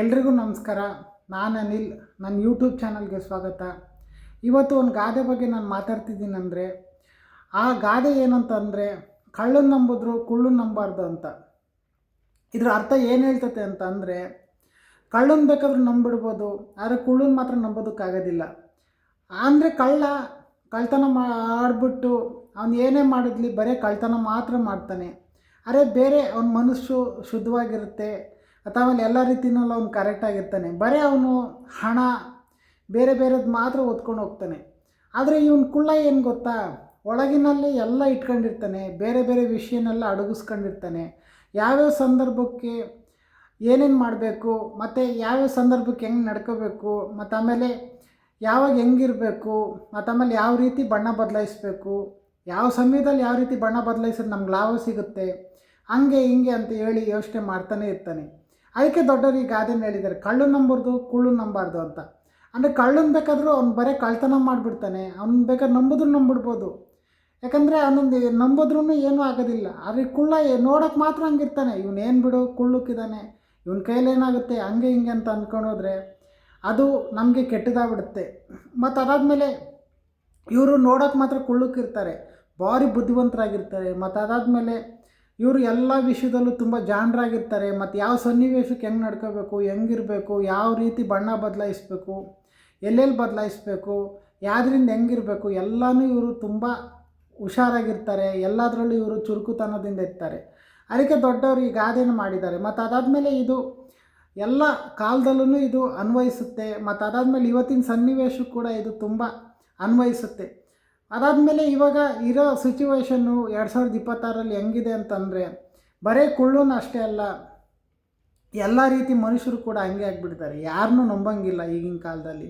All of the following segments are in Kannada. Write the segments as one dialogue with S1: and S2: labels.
S1: ಎಲ್ರಿಗೂ ನಮಸ್ಕಾರ. ನಾನು ಅನಿಲ್. ನನ್ನ ಯೂಟ್ಯೂಬ್ ಚಾನಲ್ಗೆ ಸ್ವಾಗತ. ಇವತ್ತು ಒಂದು ಗಾದೆ ಬಗ್ಗೆ ನಾನು ಮಾತಾಡ್ತಿದ್ದೀನಂದರೆ, ಆ ಗಾದೆ ಏನಂತಂದರೆ, ಕಳ್ಳನ್ನು ನಂಬಿದ್ರು ಕುಳ್ಳನ್ನು ನಂಬಾರ್ದು ಅಂತ. ಇದರ ಅರ್ಥ ಏನು ಹೇಳ್ತತೆ ಅಂತಂದರೆ, ಕಳ್ಳನ್ನು ಬೇಕಾದ್ರೂ ನಂಬಿಡ್ಬೋದು, ಆದರೆ ಕುಳ್ಳನ್ನು ಮಾತ್ರ ನಂಬೋದಕ್ಕಾಗೋದಿಲ್ಲ. ಅಂದರೆ ಕಳ್ತನ ಮಾಡಿಬಿಟ್ಟು ಅವನು ಏನೇ ಮಾಡಿದ್ಲಿ ಬರೀ ಕಳ್ತನ ಮಾತ್ರ ಮಾಡ್ತಾನೆ. ಅರೆ ಬೇರೆ ಅವನ ಮನಸ್ಸು ಶುದ್ಧವಾಗಿರುತ್ತೆ, ಅಥವಾ ಎಲ್ಲ ರೀತಿಯಲ್ಲೂ ಅವ್ನು ಕರೆಕ್ಟಾಗಿರ್ತಾನೆ. ಬರೀ ಅವನು ಹಣ ಬೇರೆದು ಮಾತ್ರ ಓದ್ಕೊಂಡು ಹೋಗ್ತಾನೆ. ಆದರೆ ಇವನು ಕುಳ್ಳ ಏನು ಗೊತ್ತಾ, ಒಳಗಿನಲ್ಲಿ ಎಲ್ಲ ಇಟ್ಕೊಂಡಿರ್ತಾನೆ, ಬೇರೆ ವಿಷಯನೆಲ್ಲ ಅಡಗಿಸ್ಕೊಂಡಿರ್ತಾನೆ. ಯಾವ್ಯಾವ ಸಂದರ್ಭಕ್ಕೆ ಏನೇನು ಮಾಡಬೇಕು, ಮತ್ತು ಯಾವ್ಯಾವ ಸಂದರ್ಭಕ್ಕೆ ಹೆಂಗೆ ನಡ್ಕೋಬೇಕು, ಮತ್ತು ಆಮೇಲೆ ಯಾವಾಗ ಹೆಂಗಿರಬೇಕು, ಮತ್ತು ಆಮೇಲೆ ಯಾವ ರೀತಿ ಬಣ್ಣ ಬದಲಾಯಿಸಬೇಕು, ಯಾವ ಸಮಯದಲ್ಲಿ ಯಾವ ರೀತಿ ಬಣ್ಣ ಬದಲಾಯಿಸಿದ್ರೆ ನಮ್ಗೆ ಲಾಭ ಸಿಗುತ್ತೆ, ಹಂಗೆ ಹಿಂಗೆ ಅಂತ ಹೇಳಿ ಯೋಚನೆ ಮಾಡ್ತಾನೆ ಇರ್ತಾನೆ. ಅದಕ್ಕೆ ದೊಡ್ಡವರು ಈ ಗಾದೆನ ಹೇಳಿದ್ದಾರೆ, ಕಳ್ಳು ನಂಬರ್ದು ಕುಳ್ಳು ನಂಬಾರ್ದು ಅಂತ. ಅಂದರೆ ಕಳ್ಳನ್ನು ಬೇಕಾದರೂ ಅವ್ನು ಬರೀ ಕಳ್ತನ ಮಾಡಿಬಿಡ್ತಾನೆ, ಅವ್ನು ಬೇಕಾದ್ರೆ ನಂಬಿದ್ರು ನಂಬಿಡ್ಬೋದು, ಯಾಕಂದರೆ ಅವನೊಂದು ನಂಬಿದ್ರೂ ಏನೂ ಆಗೋದಿಲ್ಲ. ಆದರೆ ಕುಳ್ಳ ನೋಡೋಕ್ಕೆ ಮಾತ್ರ ಹಂಗಿರ್ತಾನೆ, ಇವನೇನು ಬಿಡು ಕುಳ್ಳುಕ್ಕಿದ್ದಾನೆ, ಇವನ ಕೈಲೇನಾಗುತ್ತೆ ಹಂಗೆ ಹಿಂಗೆ ಅಂತ ಅಂದ್ಕೊಂಡೋದ್ರೆ ಅದು ನಮಗೆ ಕೆಟ್ಟದಾಗ್ಬಿಡುತ್ತೆ. ಮತ್ತು ಅದಾದಮೇಲೆ ಇವರು ನೋಡೋಕ್ಕೆ ಮಾತ್ರ ಕುಳ್ಳುಕ್ಕಿರ್ತಾರೆ, ಭಾರಿ ಬುದ್ಧಿವಂತರಾಗಿರ್ತಾರೆ. ಮತ್ತು ಅದಾದಮೇಲೆ ಇವರು ಎಲ್ಲ ವಿಷಯದಲ್ಲೂ ತುಂಬ ಜಾಣರಾಗಿರ್ತಾರೆ. ಮತ್ತು ಯಾವ ಸನ್ನಿವೇಶಕ್ಕೆ ಹೆಂಗೆ ನಡ್ಕೋಬೇಕು, ಹೆಂಗಿರಬೇಕು, ಯಾವ ರೀತಿ ಬಣ್ಣ ಬದಲಾಯಿಸಬೇಕು, ಎಲ್ಲೆಲ್ಲಿ ಬದಲಾಯಿಸಬೇಕು, ಯಾವುದರಿಂದ ಹೆಂಗಿರಬೇಕು ಎಲ್ಲನೂ ಇವರು ತುಂಬ ಹುಷಾರಾಗಿರ್ತಾರೆ. ಎಲ್ಲದರಲ್ಲೂ ಇವರು ಚುರುಕುತನದಿಂದ ಇರ್ತಾರೆ. ಅದಕ್ಕೆ ದೊಡ್ಡವರು ಈ ಗಾದೆನ ಮಾಡಿದ್ದಾರೆ. ಮತ್ತು ಅದಾದಮೇಲೆ ಇದು ಎಲ್ಲ ಕಾಲದಲ್ಲೂ ಇದು ಅನ್ವಯಿಸುತ್ತೆ. ಮತ್ತು ಅದಾದಮೇಲೆ ಇವತ್ತಿನ ಸನ್ನಿವೇಶಕ್ಕೂ ಕೂಡ ಇದು ತುಂಬ ಅನ್ವಯಿಸುತ್ತೆ. ಅದಾದಮೇಲೆ ಇವಾಗ ಇರೋ ಸಿಚುವೇಶನ್ನು 2026ರಲ್ಲಿ ಹೆಂಗಿದೆ ಅಂತಂದರೆ, ಬರೀ ಕುಳ್ಳೂನು ಅಷ್ಟೇ ಅಲ್ಲ, ಎಲ್ಲ ರೀತಿ ಮನುಷ್ಯರು ಕೂಡ ಹಂಗೆ ಆಗಿಬಿಡ್ತಾರೆ. ಯಾರನ್ನೂ ನಂಬಂಗಿಲ್ಲ ಈಗಿನ ಕಾಲದಲ್ಲಿ.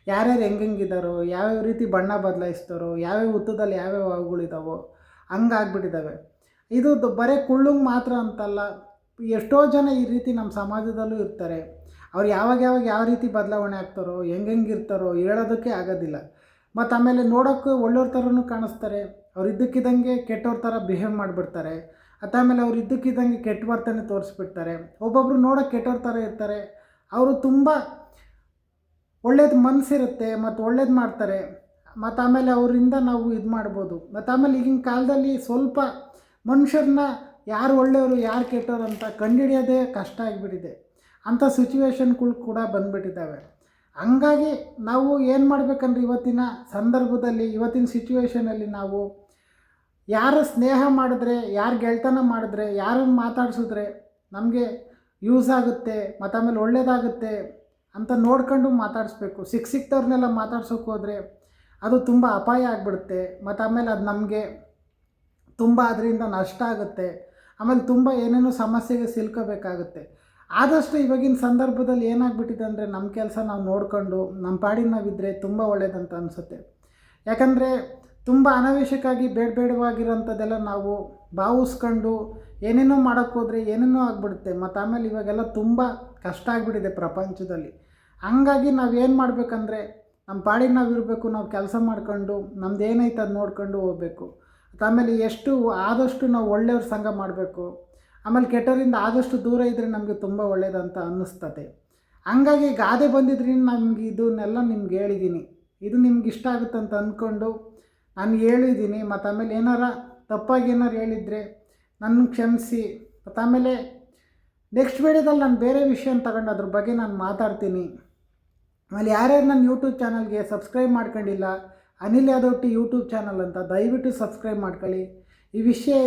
S1: ಯಾರ್ಯಾರು ಹೆಂಗಿದ್ದಾರೋ, ಯಾವ್ಯಾವ ರೀತಿ ಬಣ್ಣ ಬದಲಾಯಿಸ್ತಾರೋ, ಯಾವ್ಯಾವ ಹುತ್ತದಲ್ಲಿ ಯಾವ್ಯಾವ ಹಾವುಗಳಿದ್ದಾವೋ ಹಂಗಾಗ್ಬಿಟ್ಟಿದ್ದಾವೆ. ಇದು ಬರೀ ಕುಳ್ಳಂಗೆ ಮಾತ್ರ ಅಂತಲ್ಲ, ಎಷ್ಟೋ ಜನ ಈ ರೀತಿ ನಮ್ಮ ಸಮಾಜದಲ್ಲೂ ಇರ್ತಾರೆ. ಅವ್ರು ಯಾವಾಗ ಯಾವ ರೀತಿ ಬದಲಾವಣೆ ಆಗ್ತಾರೋ, ಹೆಂಗಿರ್ತಾರೋ ಹೇಳೋದಕ್ಕೆ ಆಗೋದಿಲ್ಲ. ಮತ್ತು ಆಮೇಲೆ ನೋಡೋಕ್ಕೆ ಒಳ್ಳೆಯವ್ರ ಥರನೂ ಕಾಣಿಸ್ತಾರೆ, ಅವ್ರು ಇದ್ದಕ್ಕಿದ್ದಂಗೆ ಕೆಟ್ಟವ್ರ ಥರ ಬಿಹೇವ್ ಮಾಡಿಬಿಡ್ತಾರೆ. ಆಮೇಲೆ ಅವ್ರು ಇದ್ದಕ್ಕಿದ್ದಂಗೆ ಕೆಟ್ಟ ವರ್ತನೆ ತೋರಿಸ್ಬಿಡ್ತಾರೆ. ಒಬ್ಬೊಬ್ಬರು ನೋಡೋಕ್ಕೆ ಕೆಟ್ಟವ್ರ ಥರ ಇರ್ತಾರೆ, ಅವರು ತುಂಬ ಒಳ್ಳೇದು ಮನಸ್ಸಿರುತ್ತೆ ಮತ್ತು ಒಳ್ಳೇದು ಮಾಡ್ತಾರೆ. ಮತ್ತು ಆಮೇಲೆ ಅವರಿಂದ ನಾವು ಇದು ಮಾಡ್ಬೋದು. ಮತ್ತು ಆಮೇಲೆ ಈಗಿನ ಕಾಲದಲ್ಲಿ ಸ್ವಲ್ಪ ಮನುಷ್ಯರನ್ನ ಯಾರು ಒಳ್ಳೆಯವರು ಯಾರು ಕೆಟ್ಟವರು ಅಂತ ಕಂಡುಹಿಡಿಯೋದೇ ಕಷ್ಟ ಆಗಿಬಿಟ್ಟಿದೆ. ಅಂಥ ಸಿಚುವೇಶನ್ಗಳು ಕೂಡ ಬಂದುಬಿಟ್ಟಿದ್ದಾವೆ. ಹಂಗಾಗಿ ನಾವು ಏನು ಮಾಡಬೇಕಂದ್ರೆ, ಇವತ್ತಿನ ಸಂದರ್ಭದಲ್ಲಿ ಇವತ್ತಿನ ಸಿಚುವೇಷನಲ್ಲಿ ನಾವು ಯಾರು ಸ್ನೇಹ ಮಾಡಿದ್ರೆ, ಯಾರು ಗೆಳೆತನ ಮಾಡಿದ್ರೆ, ಯಾರನ್ನು ಮಾತಾಡಿಸಿದ್ರೆ ನಮಗೆ ಯೂಸ್ ಆಗುತ್ತೆ, ಮತ್ತು ಆಮೇಲೆ ಒಳ್ಳೆಯದಾಗುತ್ತೆ ಅಂತ ನೋಡ್ಕೊಂಡು ಮಾತಾಡಿಸ್ಬೇಕು. ಸಿಕ್ತವ್ರನ್ನೆಲ್ಲ ಮಾತಾಡ್ಸೋಕೆ ಹೋದರೆ ಅದು ತುಂಬ ಅಪಾಯ ಆಗಿಬಿಡುತ್ತೆ. ಮತ್ತು ಆಮೇಲೆ ಅದು ನಮಗೆ ತುಂಬ ಅದರಿಂದ ನಷ್ಟ ಆಗುತ್ತೆ. ಆಮೇಲೆ ತುಂಬ ಏನೇನೋ ಸಮಸ್ಯೆಗೆ ಸಿಲ್ಕೋಬೇಕಾಗುತ್ತೆ. ಆದಷ್ಟು ಇವಾಗಿನ ಸಂದರ್ಭದಲ್ಲಿ ಏನಾಗ್ಬಿಟ್ಟಿದೆ ಅಂದರೆ, ನಮ್ಮ ಕೆಲಸ ನಾವು ನೋಡಿಕೊಂಡು ನಮ್ಮ ಪಾಡಿಗೆ ನಾವಿದ್ದರೆ ತುಂಬ ಒಳ್ಳೆಯದಂತ ಅನಿಸುತ್ತೆ. ಯಾಕಂದರೆ ತುಂಬ ಅನಾವಶ್ಯಕವಾಗಿ ಬೇಡವಾಗಿರೋಂಥದ್ದೆಲ್ಲ ನಾವು ಭಾವಿಸ್ಕೊಂಡು ಏನೇನೋ ಮಾಡೋಕ್ಕೆ ಹೋದರೆ ಏನೇನೋ ಆಗಿಬಿಡುತ್ತೆ. ಮತ್ತು ಆಮೇಲೆ ಇವಾಗೆಲ್ಲ ತುಂಬ ಕಷ್ಟ ಆಗಿಬಿಟ್ಟಿದೆ ಪ್ರಪಂಚದಲ್ಲಿ. ಹಂಗಾಗಿ ನಾವೇನು ಮಾಡಬೇಕಂದ್ರೆ, ನಮ್ಮ ಪಾಡಿಗೆ ನಾವು ಇರಬೇಕು, ನಾವು ಕೆಲಸ ಮಾಡ್ಕೊಂಡು ನಮ್ದು ಏನೈತೆ ಅದು ನೋಡ್ಕೊಂಡು ಹೋಗಬೇಕು. ಆಮೇಲೆ ಆದಷ್ಟು ನಾವು ಒಳ್ಳೆಯವ್ರ ಸಂಘ ಮಾಡಬೇಕು. ಆಮೇಲೆ ಕೆಟ್ಟವರಿಂದ ಆದಷ್ಟು ದೂರ ಇದ್ದರೆ ನಮಗೆ ತುಂಬ ಒಳ್ಳೆಯದಂತ ಅನ್ನಿಸ್ತದೆ. ಹಂಗಾಗಿ ಗಾದೆ ಬಂದಿದ್ರಿಂದ ನಮ್ಗೆ ಇದನ್ನೆಲ್ಲ ನಿಮ್ಗೆ ಹೇಳಿದ್ದೀನಿ. ಇದು ನಿಮ್ಗೆ ಇಷ್ಟ ಆಗುತ್ತೆ ಅಂತ ಅಂದ್ಕೊಂಡು ನಾನು ಹೇಳಿದ್ದೀನಿ. ಮತ್ತು ಆಮೇಲೆ ತಪ್ಪಾಗಿ ಏನಾರು ಹೇಳಿದರೆ ನನ್ನ ಕ್ಷಮಿಸಿ. ಮತ್ತು ಆಮೇಲೆ ನೆಕ್ಸ್ಟ್ ವೀಡಿಯೋದಲ್ಲಿ ನಾನು ಬೇರೆ ವಿಷಯನ ತಗೊಂಡು ಅದ್ರ ಬಗ್ಗೆ ನಾನು ಮಾತಾಡ್ತೀನಿ. ಆಮೇಲೆ ಯಾರ್ಯಾರು ನನ್ನ ಯೂಟ್ಯೂಬ್ ಚಾನಲ್ಗೆ ಸಬ್ಸ್ಕ್ರೈಬ್ ಮಾಡ್ಕೊಂಡಿಲ್ಲ, ಅನಿಲ್ ಯಾದವ್ ಯೂಟ್ಯೂಬ್ ಚಾನಲ್ ಅಂತ, ದಯವಿಟ್ಟು ಸಬ್ಸ್ಕ್ರೈಬ್ ಮಾಡ್ಕೊಳ್ಳಿ. ಈ ವಿಷಯ